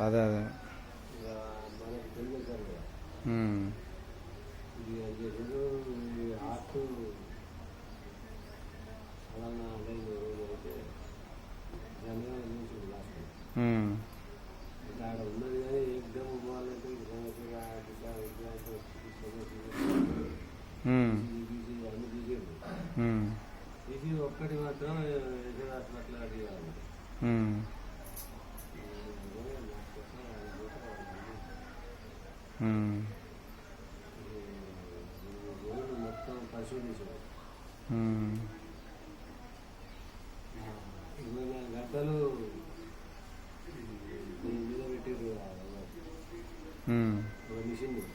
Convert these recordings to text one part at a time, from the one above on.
అదే అదే ఉన్నది కానీ ఎగ్జామ్ పోవాలంటే అన్ని తీసి ఒక్కటి మాత్రం హాస్పిటల్ అడిగారు మొత్తం పరిశోధించారు 24 గంటలు దీని మీద పెట్టారు మిషన్ చేసి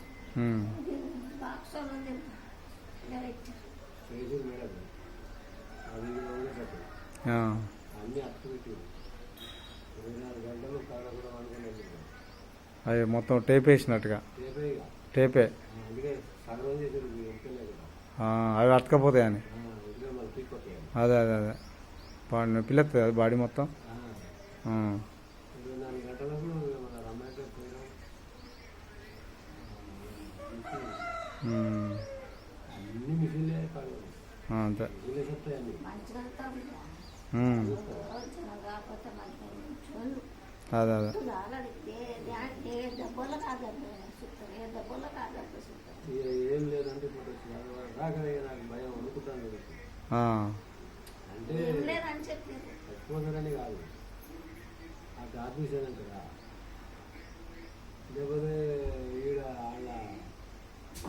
మేడం అది అన్నీ అప్పు పెట్టారు 24 గంటలు కాడ కూడా అనుకున్నాను అవి మొత్తం టేప్ వేసినట్టుగా టేపే అందుకే సగం చేశారు అవి అతకపోతాయని అదే అదే అదే పిల్లెత్తుంది అది బాడీ మొత్తం 24 గంటలకు రమ్మంటే పోయినాం అన్ని మిషన్లే అంతే మిషన్లే చెప్తాయి అన్ని అదే అదే ఏం లేదంటే రాక నాకు భయం అనుకుంటాను అంటే చచ్చిపోతారని కాదు అటు ఆఫీస్ కదా లేకపోతే ఈడ వాళ్ళ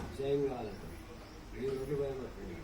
విషయం కావాలంట ఈ రోజు భయం వస్తుంది